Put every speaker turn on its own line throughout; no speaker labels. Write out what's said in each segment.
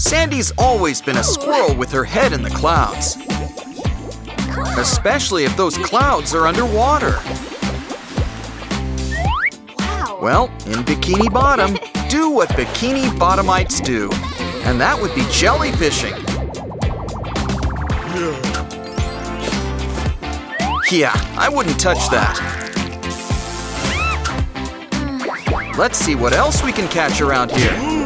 Sandy's always been a squirrel with her head in the clouds. Especially if those clouds are underwater. Well, in Bikini Bottom, do what Bikini Bottomites do. And that would be jellyfishing. Yeah, I wouldn't touch that. Let's see what else we can catch around here.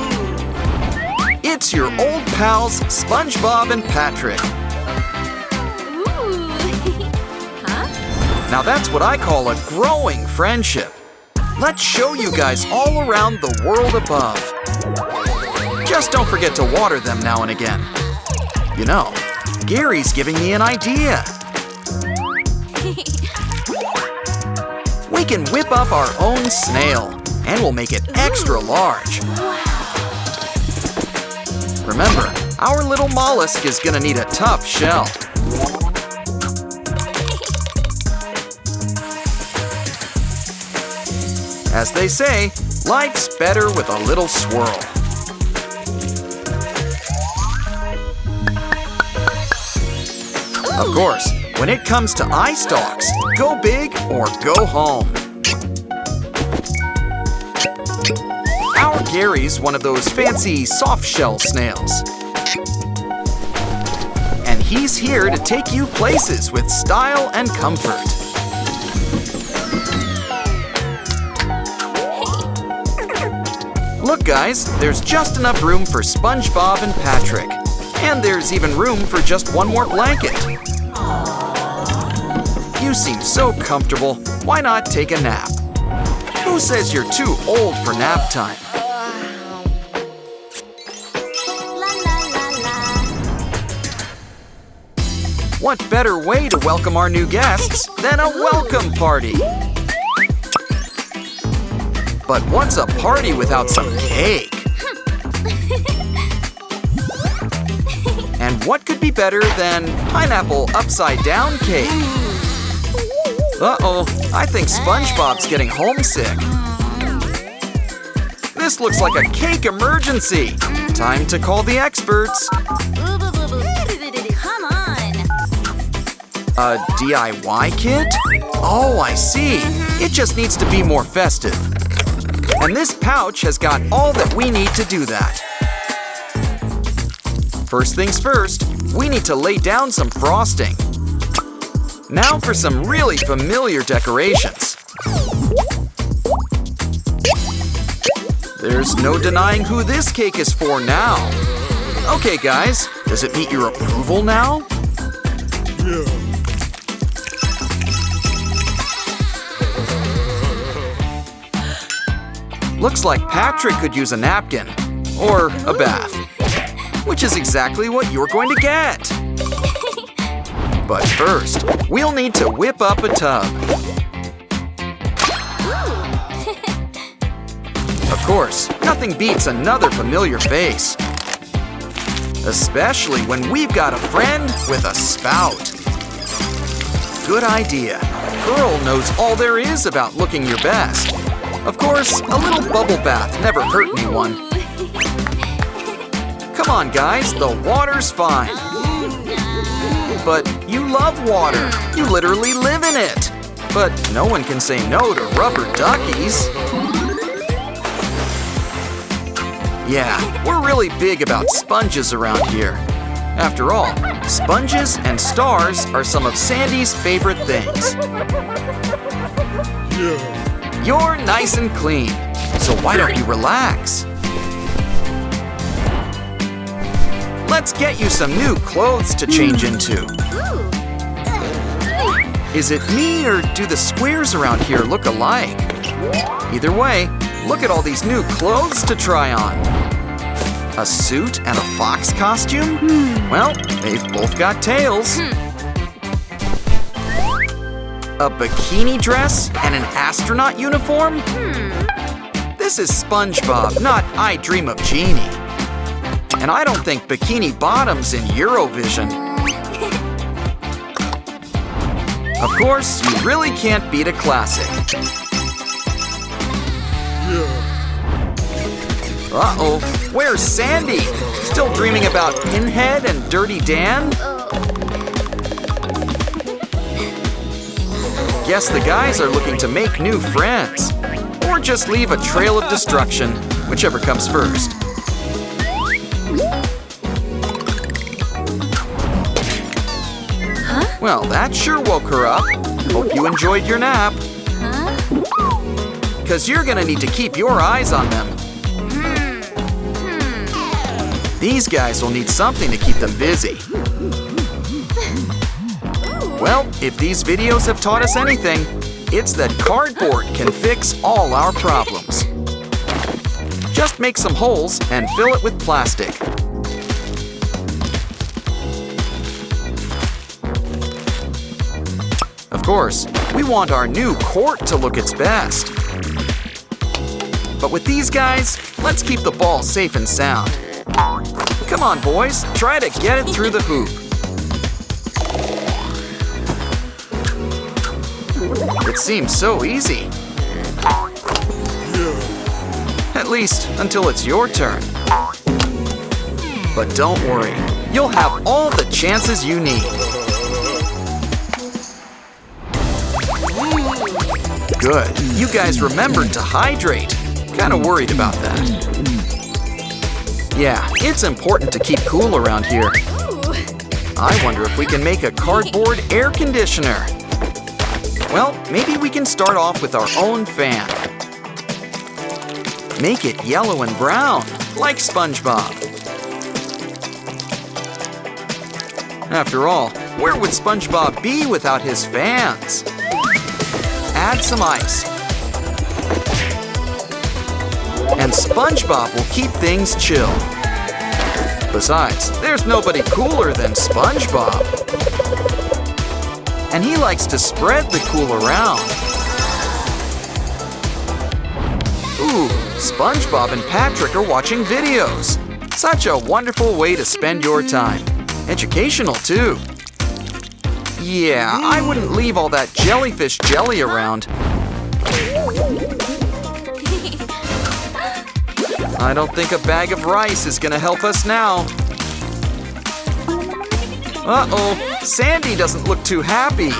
It's your old pals, SpongeBob and Patrick. Now that's what I call a growing friendship. Let's show you guys all around the world above. Just don't forget to water them now and again. You know, Gary's giving me an idea. We can whip up our own snail, and we'll make it extra large. Remember, our little mollusk is gonna need a tough shell. As they say, life's better with a little swirl. Of course, when it comes to eye stalks, go big or go home. Our Gary's one of those fancy soft-shell snails. And he's here to take you places with style and comfort. Look guys, there's just enough room for SpongeBob and Patrick. And there's even room for just one more blanket. You seem so comfortable, why not take a nap? Who says you're too old for nap time? What better way to welcome our new guests than a welcome party? But what's a party without some cake? And what could be better than pineapple upside-down cake? Uh-oh, I think SpongeBob's getting homesick. This looks like a cake emergency. Time to call the experts.
Come on.
A DIY kit? Oh, I see. It just needs to be more festive. And this pouch has got all that we need to do that. First things first, we need to lay down some frosting. Now for some really familiar decorations. There's no denying who this cake is for now. Okay guys, does it meet your approval now? Looks like Patrick could use a napkin, or a bath, which is exactly what you're going to get. But first, we'll need to whip up a tub. Of course, nothing beats another familiar face. Especially when we've got a friend with a spout. Good idea. Pearl knows all there is about looking your best. Of course, a little bubble bath never hurt anyone. Come on, guys, the water's fine. But you love water. You literally live in it. But no one can say no to rubber duckies. Yeah, we're really big about sponges around here. After all, sponges and stars are some of Sandy's favorite things. You're nice and clean, so why don't you relax? Let's get you some new clothes to change into. Is it me or do the squares around here look alike? Either way, look at all these new clothes to try on. A suit and a fox costume? Well, they've both got tails. A bikini dress and an astronaut uniform? This is SpongeBob, not I Dream of Jeannie. And I don't think Bikini Bottom's in Eurovision. Of course, you really can't beat a classic. Uh-oh, where's Sandy? Still dreaming about Pinhead and Dirty Dan? Guess the guys are looking to make new friends. Or just leave a trail of destruction, whichever comes first. Well, that sure woke her up. Hope you enjoyed your nap. Because you're gonna need to keep your eyes on them. These guys will need something to keep them busy. Well, if these videos have taught us anything, it's that cardboard can fix all our problems. Just make some holes and fill it with plastic. Of course, we want our new court to look its best. But with these guys, let's keep the ball safe and sound. Come on, boys, try to get it through the hoop. It seems so easy. At least until it's your turn. But don't worry, you'll have all the chances you need. Good, you guys remembered to hydrate. Kinda worried about that. Yeah, it's important to keep cool around here. I wonder if we can make a cardboard air conditioner. Well, maybe we can start off with our own fan. Make it yellow and brown, like SpongeBob. After all, where would SpongeBob be without his fans? Add some ice. And SpongeBob will keep things chill. Besides, there's nobody cooler than SpongeBob. And he likes to spread the cool around. Ooh, SpongeBob and Patrick are watching videos. Such a wonderful way to spend your time. Educational, too. Yeah, I wouldn't leave all that jellyfish jelly around. I don't think a bag of rice is gonna help us now. Uh-oh, Sandy doesn't look too happy.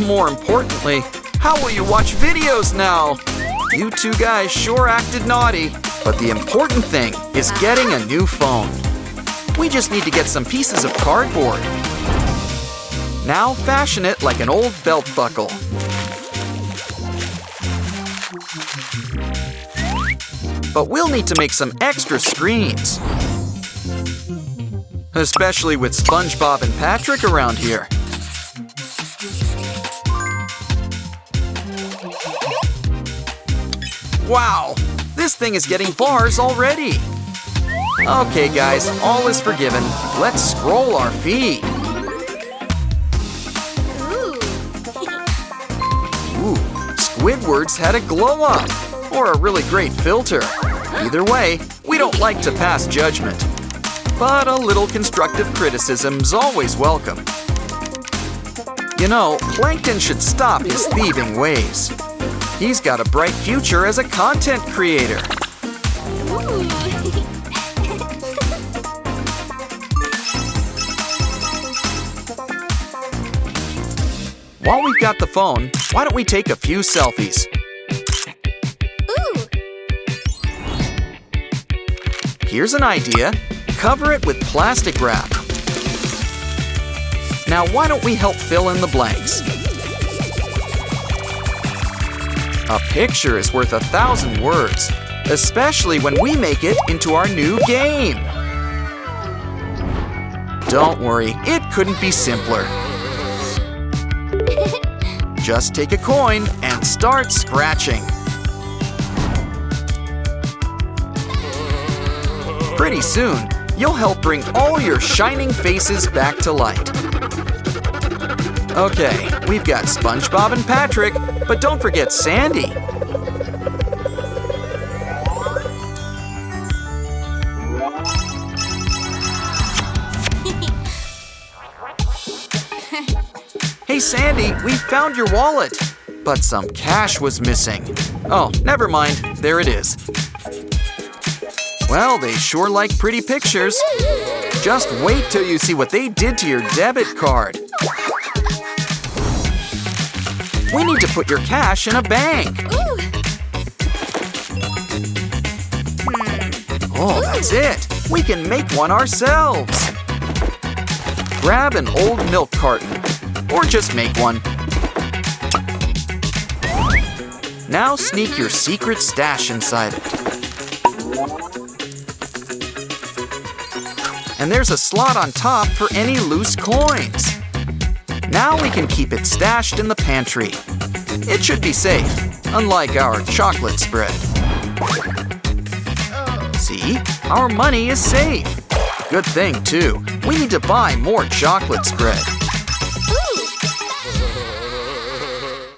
More importantly, how will you watch videos now? You two guys sure acted naughty, but the important thing is getting a new phone. We just need to get some pieces of cardboard. Now fashion it like an old belt buckle. But we'll need to make some extra screens. Especially with SpongeBob and Patrick around here. Wow, this thing is getting bars already. Okay guys, all is forgiven. Let's scroll our feed. Ooh, Squidward's had a glow up. Or a really great filter. Either way, we don't like to pass judgment. But a little constructive criticism's always welcome. You know, Plankton should stop his thieving ways. He's got a bright future as a content creator. While we've got the phone, why don't we take a few selfies? Here's an idea. Cover it with plastic wrap. Now why don't we help fill in the blanks? A picture is worth 1,000 words, especially when we make it into our new game. Don't worry, it couldn't be simpler. Just take a coin and start scratching. Pretty soon, you'll help bring all your shining faces back to light. Okay, we've got SpongeBob and Patrick, but don't forget Sandy. Hey Sandy, we found your wallet, but some cash was missing. Oh, never mind. There it is. Well, they sure like pretty pictures. Just wait till you see what they did to your debit card. We need to put your cash in a bank. Oh, that's it. We can make one ourselves. Grab an old milk carton, or just make one. Now sneak your secret stash inside it. And there's a slot on top for any loose coins. Now we can keep it stashed in the pantry. It should be safe, unlike our chocolate spread. See? Our money is safe. Good thing, too. We need to buy more chocolate spread.